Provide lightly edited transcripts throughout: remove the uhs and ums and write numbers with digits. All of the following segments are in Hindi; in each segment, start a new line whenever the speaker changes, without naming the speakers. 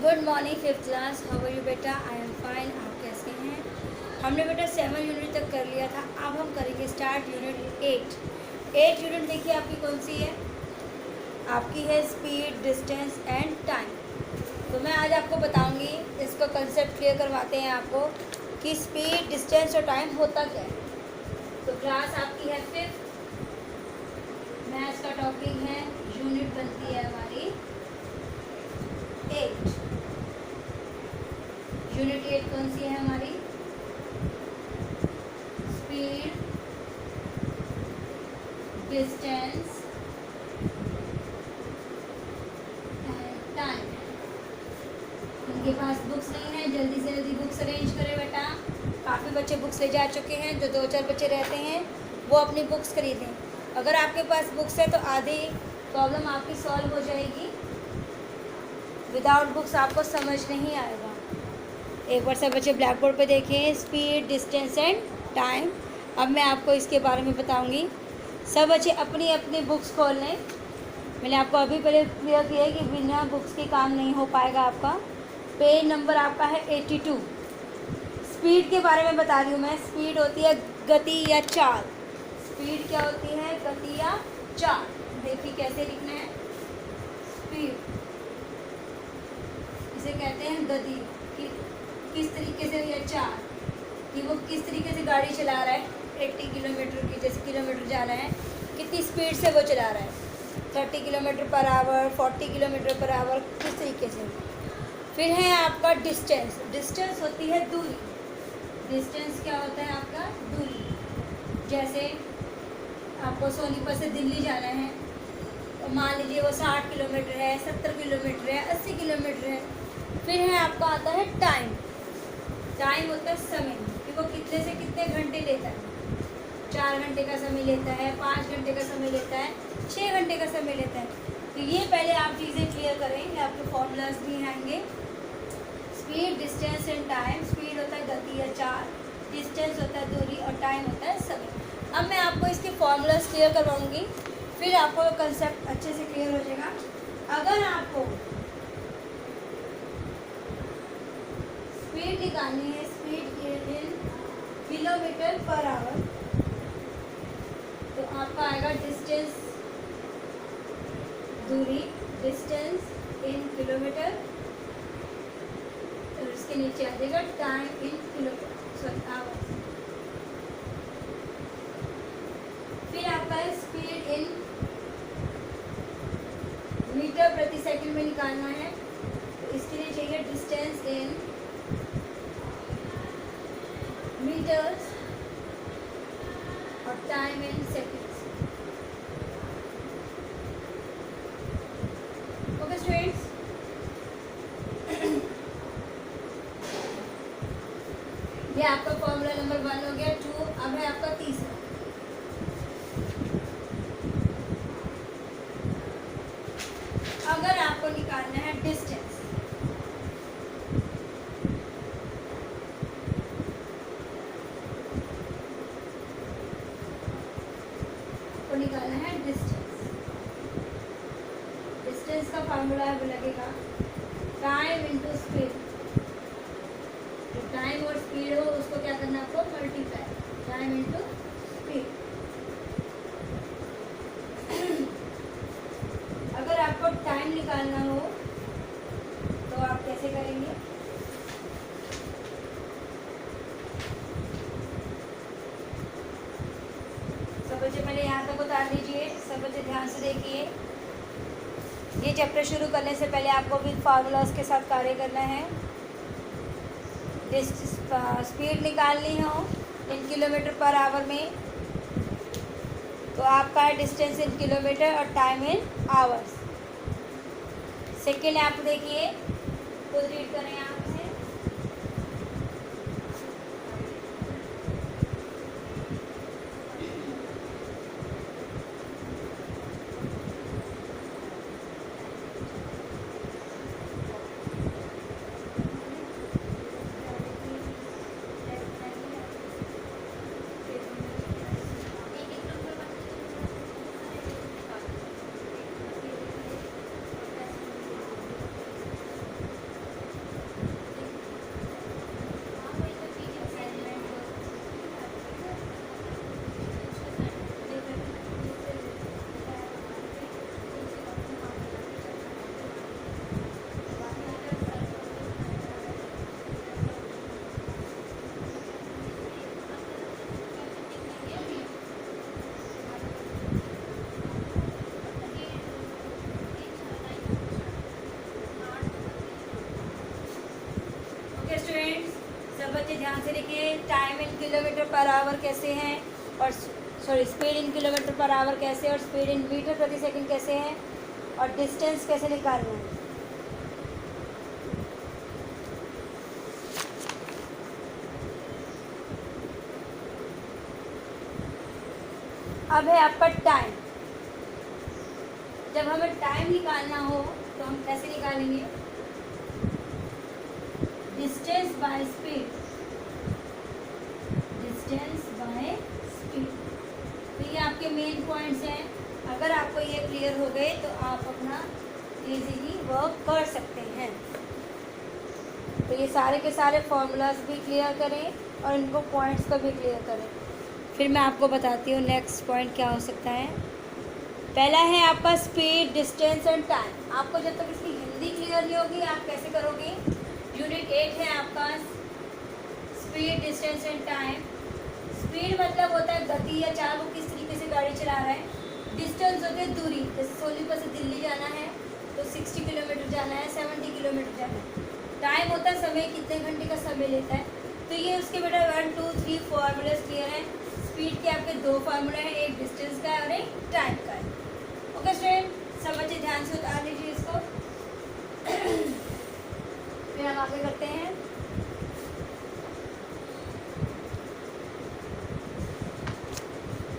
Good morning fifth class. How are you बेटा? I am fine. आप कैसे हैं? हमने बेटा 7 यूनिट तक कर लिया था। अब हम करेंगे स्टार्ट यूनिट 8 यूनिट। देखिए आपकी कौन सी है? आपकी है स्पीड, डिस्टेंस एंड टाइम। तो मैं आज आपको बताऊंगी, इसका कंसेप्ट क्लियर करवाते हैं आपको कि स्पीड, डिस्टेंस और टाइम होता क्या है। तो क्लास आपकी है 5th। मैथ्स का टॉपिक है, यूनिट बनती है हमारी 8। यूनिट 8 कौन सी है हमारी? Speed, distance and time. उनके पास बुक्स नहीं है, जल्दी से जल्दी बुक्स अरेंज करें बेटा। काफ़ी बच्चे बुक्स ले जा चुके हैं। जो 2-4 बच्चे रहते हैं वो अपनी बुक्स खरीदें। अगर आपके पास बुक्स है तो आधी प्रॉब्लम आपकी सॉल्व हो जाएगी। विदाउट बुक्स आपको समझ नहीं आएगा। एक बार सब बच्चे ब्लैक बोर्ड पर देखें, स्पीड, डिस्टेंस एंड टाइम। अब मैं आपको इसके बारे में बताऊंगी। सब बच्चे अपनी अपनी बुक्स खोल लें। मैंने आपको अभी पहले क्लियर किया है कि बिना बुक्स के काम नहीं हो पाएगा आपका। पेज नंबर आपका है 82। स्पीड के बारे में बता रही हूँ मैं। स्पीड होती है गति या चाल। स्पीड क्या होती है? गति या चाल। देखिए कैसे लिखना है। स्पीड इसे कहते हैं गति, कि किस तरीके से, या चाल कि वो किस तरीके से गाड़ी चला रहा है। 80 किलोमीटर की जैसे किलोमीटर जा रहा है, कितनी स्पीड से वो चला रहा है। 30 kilometre per hour, 40 kilometre per hour, किस तरीके से। फिर है आपका डिस्टेंस। डिस्टेंस होती है दूरी। डिस्टेंस क्या होता है आपका? दूरी। जैसे आपको सोनीपत से दिल्ली जाना है, तो मान लीजिए वो 60 किलोमीटर है, 70 किलोमीटर है, 80 किलोमीटर है। फिर है आपका आता है टाइम। टाइम होता है समय, कि वो कितने से कितने घंटे लेता है। 4 घंटे का समय लेता है, 5 घंटे का समय लेता है, 6 घंटे का समय लेता है। तो ये पहले आप चीज़ें क्लियर करें। आपके फॉर्मूलाज भी आएंगे। Speed, distance and time. Speed होता है गति या चाल, डिस्टेंस होता है दूरी और टाइम होता है समय। अब मैं आपको इसके फॉर्मूलाज क्लियर करवाऊंगी, फिर आपको कंसेप्ट अच्छे से क्लियर हो जाएगा। अगर आपको स्पीड निकालनी है, speed in kilometre per hour, तो आपका आएगा डिस्टेंस, दूरी, डिस्टेंस इन किलोमीटर, और इसके नीचे आ जाएगा time in kilometre, sorry hours. फिर आपका है स्पीड इन मीटर प्रति सेकंड में निकालना है, तो इसके लिए चाहिए डिस्टेंस इन मीटर्स और time in seconds. Okay students, ये आपका फॉर्मूला नंबर 1 हो गया। 2 अब है आपका तीसरा। अगर आपको निकालना है डिस्टेंस, को निकालना है डिस्टेंस। डिस्टेंस का फार्मूला लगेगा टाइम इंटू स्पीड। जो टाइम और स्पीड हो उसको क्या करना है आपको? मल्टीप्लाई। Time into speed. अगर आपको टाइम निकालना हो तो आप कैसे करेंगे? सब बच्चे पहले यहाँ तक उतार लीजिए। सब बच्चे ध्यान से देखिए। ये चैप्टर शुरू करने से पहले आपको भी फार्मूलाज के साथ कार्य करना है। स्पीड निकालनी हो इन किलोमीटर पर आवर में, तो आपका है डिस्टेंस इन किलोमीटर और टाइम इन आवर्स। सेकेंड आप देखिए, खुद रीड करें आप से। बच्चे ध्यान से देखिए, time in kilometre per hour कैसे हैं, और speed in kilometre per hour कैसे, और स्पीड इन मीटर प्रति सेकंड कैसे हैं, और डिस्टेंस कैसे निकालना है। अब है आपका टाइम। जब हमें टाइम निकालना हो तो हम कैसे निकालेंगे, distance by speed, distance by speed. तो ये आपके मेन पॉइंट्स हैं। अगर आपको ये क्लियर हो गए तो आप अपना इजीली वर्क कर सकते हैं। तो ये सारे के सारे फॉर्मूलाज भी क्लियर करें और इनको पॉइंट्स को भी क्लियर करें। फिर मैं आपको बताती हूँ नेक्स्ट पॉइंट क्या हो सकता है। पहला है आपका स्पीड, डिस्टेंस एंड टाइम। आपको जब तक इसकी हिंदी क्लियर नहीं होगी आप कैसे करोगे। यूनिट 8 है आपका speed, distance and time. Speed मतलब होता है गति या चाल, वो किस तरीके से गाड़ी चला रहा है। डिस्टेंस होती है दूरी, जैसे सोनीपत से दिल्ली जाना है तो 60 किलोमीटर जाना है, 70 किलोमीटर जाना है। टाइम होता है समय, कितने घंटे का समय लेता है। तो ये उसके बेटा 1 2 3 फॉर्मूलाज क्लियर हैं। स्पीड के आपके 2 फार्मूला हैं, एक डिस्टेंस का है और एक टाइम का है। ओके स्टूडेंट, सब बच्चे ध्यान से उतार लीजिए इसको। फिर हम आगे करते हैं।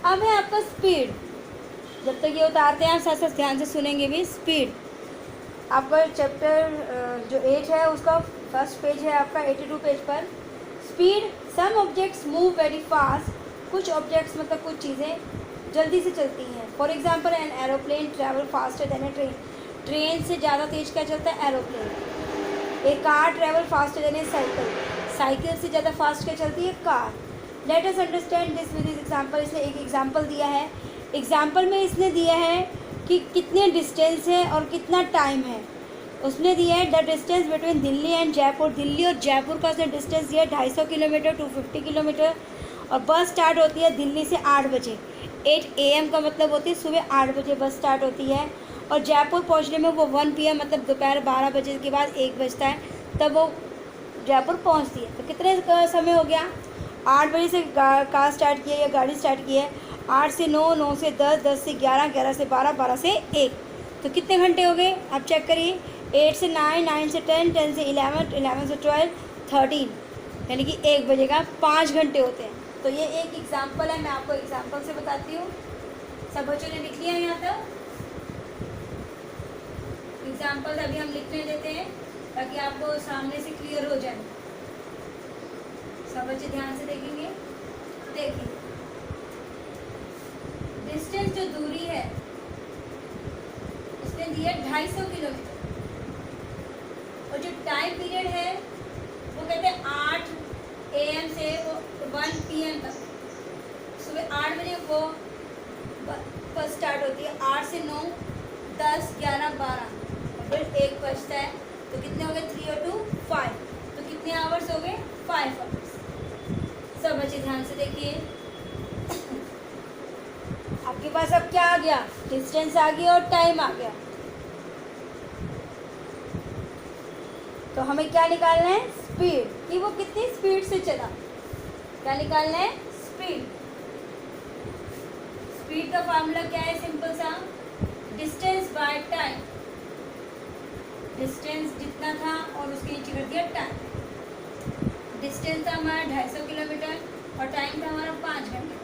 अब है आपका स्पीड। जब तक ये उतारते हैं आप साथ साथ ध्यान से सुनेंगे भी। स्पीड आपका चैप्टर जो 8 है उसका फर्स्ट पेज है आपका 82 पेज पर। Speed, some objects move very fast. कुछ ऑब्जेक्ट्स मतलब कुछ चीज़ें जल्दी से चलती हैं। For example an aeroplane travel faster than a train. Train से ज़्यादा तेज क्या चलता है, एरोप्लेन। A car travel faster than a cycle. Cycle से ज़्यादा फास्ट क्या चलती है, car. Let us understand this with this example. इसने एक एग्जाम्पल दिया है। एग्जाम्पल में इसने दिया है कि कितने डिस्टेंस है और कितना टाइम है। उसने दिया है the distance between Delhi and Jaipur. Delhi और जयपुर का उसने डिस्टेंस दिया है 250 किलोमीटर, 250 किलोमीटर। और बस स्टार्ट होती है दिल्ली से 8 बजे। 8 AM का मतलब होती है सुबह 8 बजे बस स्टार्ट होती है। और जयपुर पहुंचने में वो 1 PM मतलब दोपहर 12 बजे के बाद 1 बजता है, तब वो जयपुर पहुंचती है। तो कितने का समय हो गया, 8 बजे से कार स्टार्ट की है या गाड़ी स्टार्ट की है, 8 से 9, 9 से 10, 10 से 11, 11 से 12, 12 से 1। तो कितने घंटे हो गए आप चेक करिए। 8 से 9, 9 से 10, 10 से 11, 11 से 12, 13, यानी कि 1 बजे का 5 घंटे होते हैं। तो ये एक एग्जाम्पल है, मैं आपको एग्जाम्पल से बताती हूँ। सब बच्चों ने लिख लिया है यहाँ तक। एग्जाम्पल अभी हम लिखने देते हैं ताकि आपको सामने से क्लियर हो जाए। सब बच्चे ध्यान से देखेंगे। देखिए, डिस्टेंस जो दूरी है उसने दिया 250 किलोमीटर। और जो टाइम पीरियड है वो कहते हैं 8 AM से वो 1 PM तक। सुबह 8 बजे वो बस स्टार्ट होती है, 8 से 9, 10, 11, 12 और फिर 1 बजता है। तो कितने हो गए, 3 और 2 5। तो कितने आवर्स हो गए, 5 आवर्स। सब बच्चे ध्यान से देखिए। आपके पास अब क्या आ गया, डिस्टेंस आ गया और टाइम आ गया। तो हमें क्या निकालना है, स्पीड, कि वो कितनी स्पीड से चला। क्या निकालना है, स्पीड। स्पीड का फार्मूला क्या है, सिंपल सा, डिस्टेंस बाय टाइम। डिस्टेंस जितना था और उसके नीचे कर दिया टाइम। डिस्टेंस था हमारा 250 किलोमीटर और टाइम था हमारा 5 घंटे।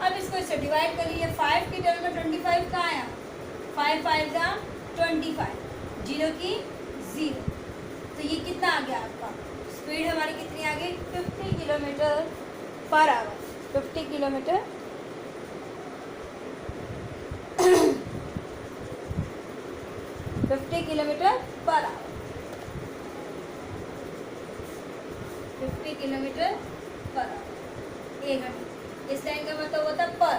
अब इसको इससे डिवाइड करिए। 5 की टर्म में 25 कहाँ आया, 5 5 का 25, 0 की 0। तो ये कितना आ गया आपका, स्पीड हमारी कितनी आ गई, 50 kilometre per hour. 50 kilometre 50 kilometre per hour. 50 kilometre per hour, 1 घंटे। इस लाइन का मतलब होता है पर।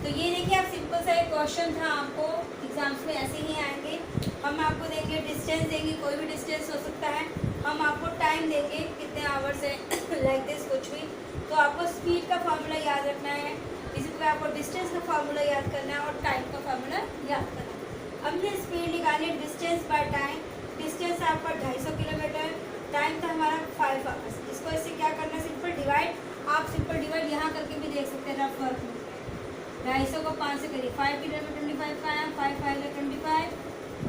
तो ये देखिए, आप सिंपल सा एक क्वेश्चन था, आपको एग्जाम्स में ऐसे ही आएंगे। हम आपको देंगे डिस्टेंस, देंगे कोई भी डिस्टेंस हो सकता है। हम आपको टाइम देंगे कितने आवर्स है, लाइक दिस कुछ भी। तो आपको स्पीड का फार्मूला याद रखना है, इसी प्रकार आपको डिस्टेंस का फार्मूला याद करना है और टाइम का फार्मूला याद करना है। हमने स्पीड निकाली डिस्टेंस बाय टाइम। डिस्टेंस आपका 250 किलोमीटर, टाइम था हमारा 5 आवर्स। इसको इससे क्या करना है, सिंपल डिवाइड। आप सिंपल डिवाइड यहाँ करके भी देख सकते हैं रफ वर्क में। 250 को 5 से करिए, 5 की जगह 25 का आया, 5 5 का 25,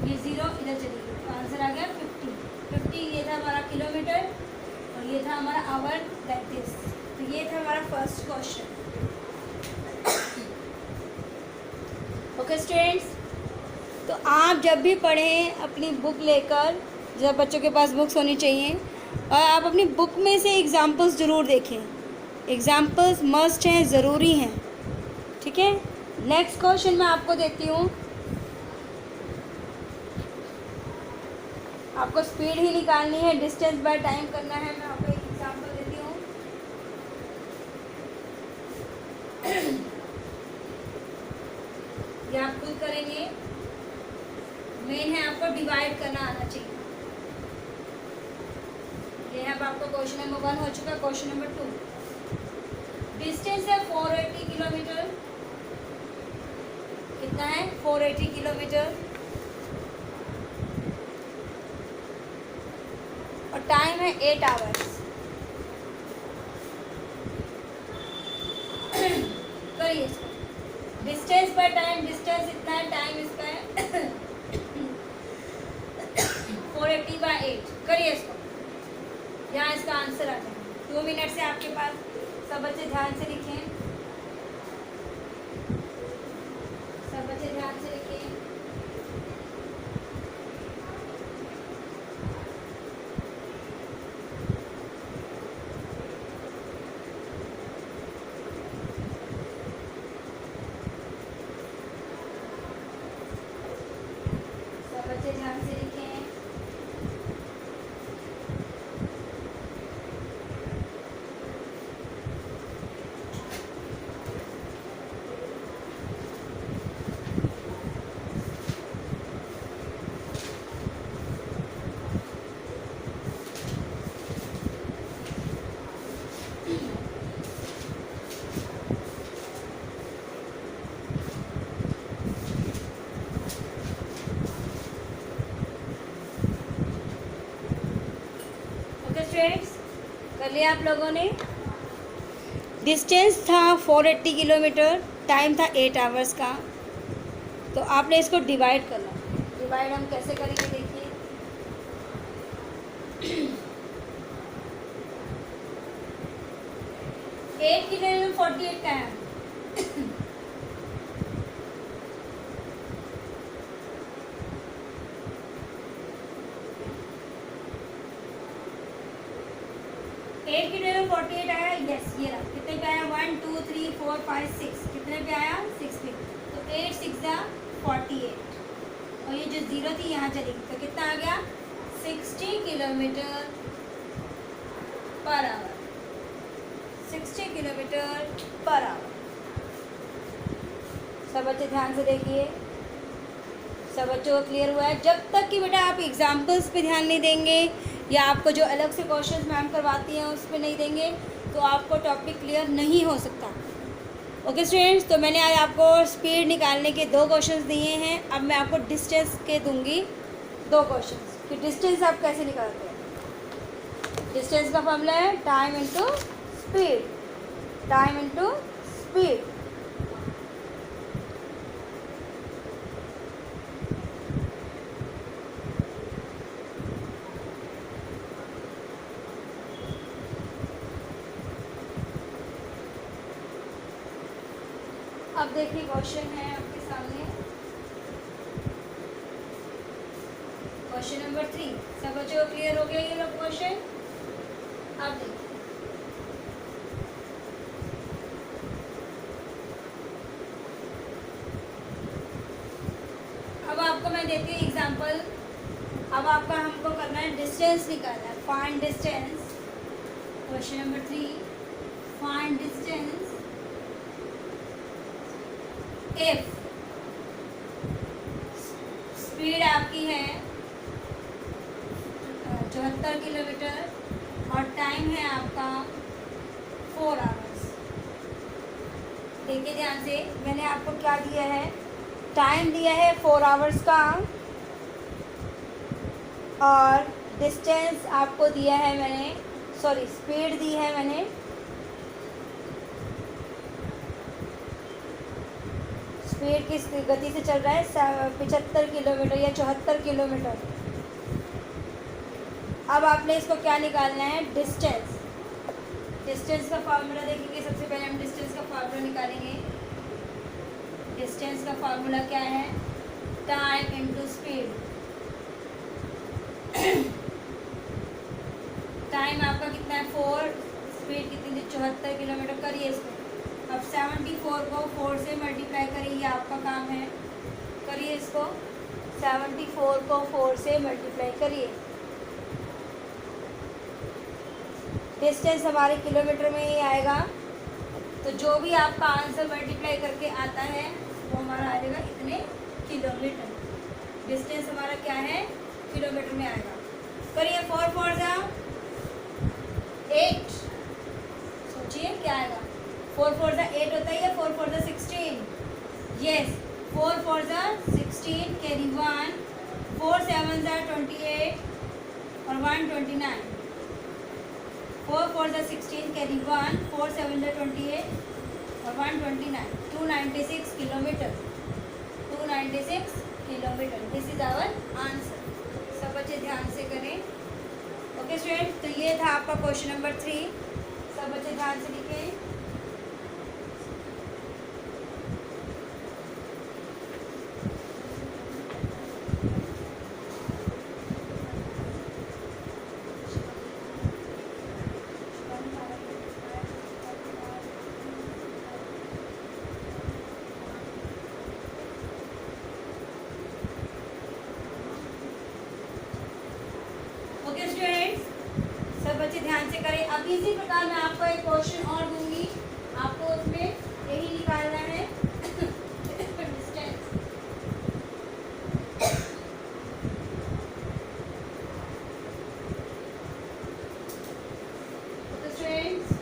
ये 0 इधर चली गई, तो आंसर आ गया 50। ये था हमारा किलोमीटर और ये था हमारा आवर, लाइक दिस। तो ये था हमारा फर्स्ट क्वेश्चन। ओके स्टूडेंट्स, तो आप जब भी पढ़ें अपनी बुक लेकर, जब बच्चों के पास बुक्स होनी चाहिए, और आप अपनी बुक में से एग्जाम्पल्स ज़रूर देखें। एग्जाम्पल्स मस्ट हैं, ज़रूरी हैं, ठीक है। नेक्स्ट क्वेश्चन मैं आपको देती हूँ। आपको स्पीड ही निकालनी है, डिस्टेंस बाय टाइम करना है। मैं आपको एक एग्जाम्पल देती हूँ। ये आप खुद करेंगे। मेन है आपको डिवाइड करना आना चाहिए। ये है अब आपका क्वेश्चन नंबर 1 हो चुका है। क्वेश्चन नंबर 2, डिस्टेंस है 480 किलोमीटर। कितना है? 480 किलोमीटर। और टाइम है 8 आवर्स। करिए इसको, डिस्टेंस बाय टाइम। डिस्टेंस इतना है, टाइम इसका है 480 बाय 8। करिए इसको, यहाँ इसका आंसर आ जाए। 2 मिनट से आपके पास। सब बच्चे ध्यान से लिखें, सब बच्चे ध्यान से लिखें। सब बच्चे ध्यान से लिखें। स्टूडेंट्स, कर लिया आप लोगों ने। डिस्टेंस था 480 किलोमीटर, टाइम था 8 आवर्स का। तो आपने इसको डिवाइड करना। डिवाइड हम कैसे करेंगे देखिए। एट की जगह 48 का है। एट की जगह 48 आया। यस, ये रहा। कितने पे आया? 1 2 3 4 5 6। कितने पे आया? 6 पे। तो 8 6 48। और ये जो 0 थी यहाँ चली गई, तो कितना आ गया? 60 kilometre per hour. 60 kilometre per hour. सब बच्चे ध्यान से देखिए। सब बच्चों को क्लियर हुआ है? जब तक कि बेटा आप एग्जाम्पल्स पे ध्यान नहीं देंगे या आपको जो अलग से क्वेश्चंस मैम करवाती हैं उस पर नहीं देंगे, तो आपको टॉपिक क्लियर नहीं हो सकता। ओके स्टूडेंट्स, तो मैंने आज आपको स्पीड निकालने के 2 क्वेश्चंस दिए हैं। अब मैं आपको डिस्टेंस के दूंगी 2 क्वेश्चंस कि डिस्टेंस आप कैसे निकालते हैं। डिस्टेंस का फॉर्मूला है time into speed. Time into speed. अब देखिए क्वेश्चन है आपके सामने। Question number 3। सब बच्चों को क्लियर हो गया ये लोग क्वेश्चन? अब देखिए, अब आपको मैं देती हूँ एग्जांपल। अब आपका हमको करना है डिस्टेंस निकालना है। Find distance. Question number 3, find distance if speed आपकी है 74 किलोमीटर और टाइम है आपका 4 आवर्स। देखिए ध्यान से, मैंने आपको क्या दिया है? टाइम दिया है 4 आवर्स का और डिस्टेंस आपको दिया है मैंने, सॉरी स्पीड दी है मैंने, स्पीड किस गति से चल रहा है, 75 किलोमीटर या 74 किलोमीटर। अब आपने इसको क्या निकालना है, डिस्टेंस। डिस्टेंस का फार्मूला देखेंगे, सबसे पहले हम डिस्टेंस का फार्मूला निकालेंगे। डिस्टेंस का फार्मूला क्या है, टाइम इनटू स्पीड। टाइम आपका कितना है 4, स्पीड कितनी थी 74 किलोमीटर। करिए इसको, अब 74 को 4 से मल्टीप्लाई करिए, ये आपका काम है। करिए इसको, 74 को 4 से मल्टीप्लाई करिए। डिस्टेंस हमारे किलोमीटर में ही आएगा, तो जो भी आपका आंसर मल्टीप्लाई करके आता है वो हमारा आ जाएगा इतने किलोमीटर। डिस्टेंस हमारा क्या है, किलोमीटर में आएगा। करिए 4 4 जा 8, सोचिए क्या आएगा। 4 4 जा 8 होता है या 4 4 जा 16? यस, 4 4 जा 16, कैरी 1, 4 7 जा 28 और 1 29। 4 4 जा 16, कैरी 1, 4 7 जा 28 और 1 29, 296 kilometre. 296 kilometre, this is our answer. सब बच्चे ध्यान से करें। ओके स्टूडेंट, तो ये था आपका क्वेश्चन नंबर 3। सब बच्चे ध्यान से लिखें। ओके स्टूडेंट्स, सब बच्चे ध्यान से करें। अब इसी प्रकार मैं आपको एक क्वेश्चन और दूंगी, आपको उसमें यही निकालना है distance. Okay students,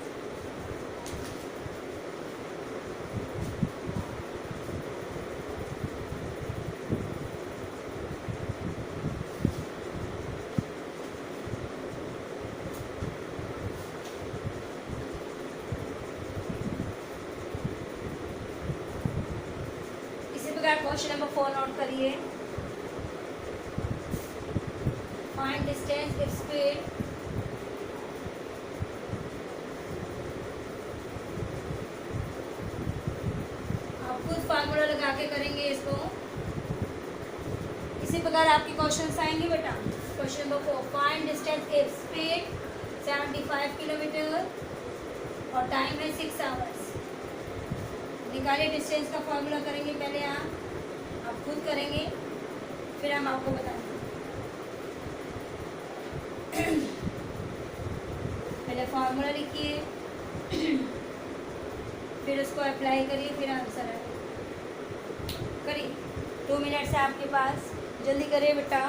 question number 4 note करिए। फाइंड डिस्टेंस इफ स्पीड आप खुद फार्मूला लगा के करेंगे इसको। इसी प्रकार आपके क्वेश्चंस आएंगे बेटा। Question number 4, find distance if speed 75 kilometre और टाइम है 6 आवर्स। निकालिए डिस्टेंस का फार्मूला करेंगे पहले, आप खुद करेंगे, फिर हम आपको बताएंगे। पहले फार्मूला लिखिए, फिर उसको अप्लाई करिए, फिर आंसर आए। करिए, 2 मिनट से आपके पास, जल्दी करिए बेटा।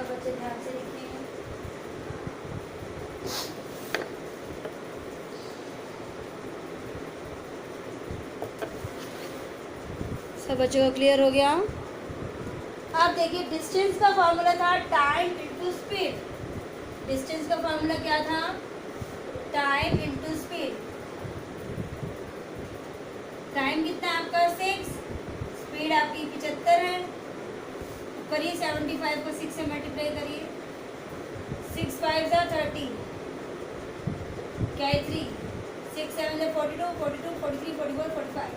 बच्चे ध्यान से लिखें। सब बच्चों को क्लियर हो गया? आप देखिए, डिस्टेंस का फॉर्मूला था टाइम इनटू स्पीड। डिस्टेंस का फॉर्मूला क्या था, टाइम इनटू स्पीड। टाइम कितना है आपका 6, स्पीड आपकी 75 है। करिए 75 को 6 से मल्टीप्लाई करिए, 6 5 जा 30, क्या है 3, 6 7 जा 42, 42 43 44 45,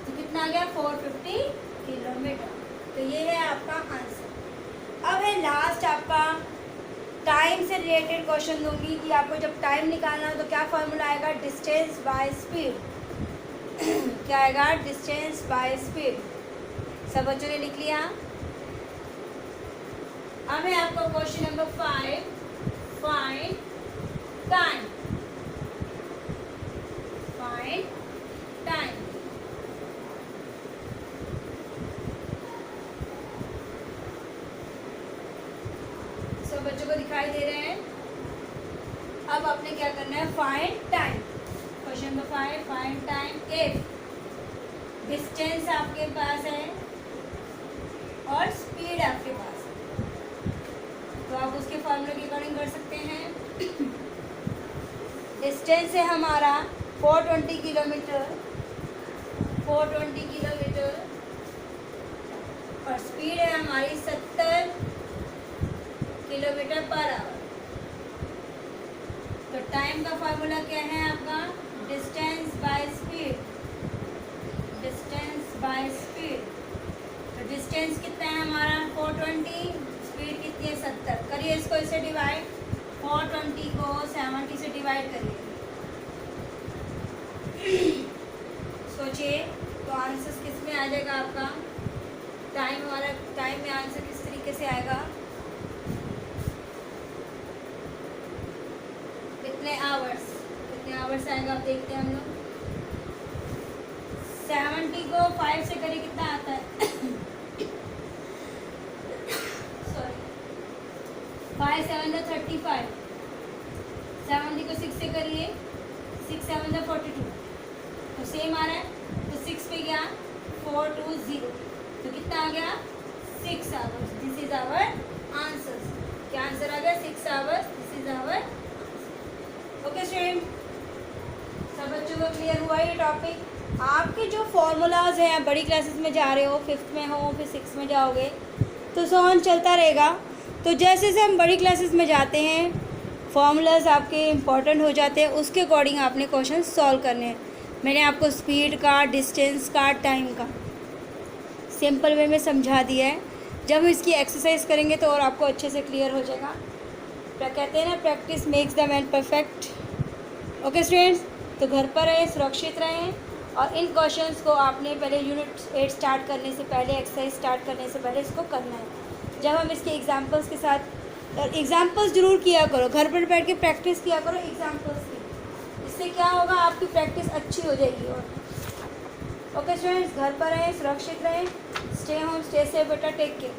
तो कितना आ गया 450 किलोमीटर। तो ये है आपका आंसर। अब है लास्ट आपका टाइम से रिलेटेड क्वेश्चन दूंगी कि आपको जब टाइम निकालना हो तो क्या फॉर्मूला आएगा, डिस्टेंस बाय स्पीड। क्या आएगा, डिस्टेंस बाय स्पीड। सब बच्चों ने लिख लिया? अब है आपका question number 5, find time. Find time. सब बच्चों को दिखाई दे रहे हैं। अब आपने क्या करना है, find time. Question number 5, find time if distance आपके पास है और स्पीड आपके पास है, तो आप उसके फॉर्मूले के अकॉर्डिंग कर सकते हैं। डिस्टेंस है हमारा 420 किलोमीटर, 420 किलोमीटर, और स्पीड है हमारी 70 किलोमीटर पर आवर। तो टाइम का फार्मूला क्या है आपका, distance by speed. Distance by speed. तो डिस्टेंस कितना है हमारा 420, स्पीड कितनी है 70। करिए इसको इससे डिवाइड, 420 को 70 से डिवाइड करिए। सोचिए तो आंसर किस में आ जाएगा आपका, टाइम हमारा, टाइम में आंसर किस तरीके से आएगा, कितने आवर्स, कितने आवर्स आएगा आप देखते हैं हम लोग। 70 को 5 से करिए कितना आता है, सॉरी 5 7 35, 70 को 6 से करिए, 6 7 42, तो सेम आ रहा है। तो 6 पे गया 420, तो कितना आ गया 6 hours. This is our answer. क्या आंसर आ गया, 6 hours. This is our. Okay student, सब बच्चों को क्लियर हुआ ये टॉपिक। आपके जो फॉर्मूलाज हैं, आप बड़ी क्लासेस में जा रहे हो, 5th में हो, फिर 6th में जाओगे, तो सो ऑन चलता रहेगा। तो जैसे जैसे हम बड़ी क्लासेस में जाते हैं, फॉर्मूलाज आपके इम्पॉर्टेंट हो जाते हैं, उसके अकॉर्डिंग आपने क्वेश्चन सॉल्व करने हैं। मैंने आपको स्पीड का, डिस्टेंस का, टाइम का सिंपल वे में समझा दिया है। जब हम इसकी एक्सरसाइज करेंगे तो और आपको अच्छे से क्लियर हो जाएगा। कहते हैं ना, practice makes the man perfect. Okay students, तो घर पर रहें, सुरक्षित रहें, और इन क्वेश्चंस को आपने पहले यूनिट 8 स्टार्ट करने से पहले, एक्सरसाइज स्टार्ट करने से पहले इसको करना है। जब हम इसके एग्जांपल्स के साथ, और एग्जांपल्स जरूर किया करो, घर पर बैठ के प्रैक्टिस किया करो एग्जांपल्स की। इससे क्या होगा, आपकी प्रैक्टिस अच्छी हो जाएगी। और ओके स्टूडेंट्स, घर पर रहें, सुरक्षित रहें, स्टे होम, स्टे सेफ बेटा, टेक केयर।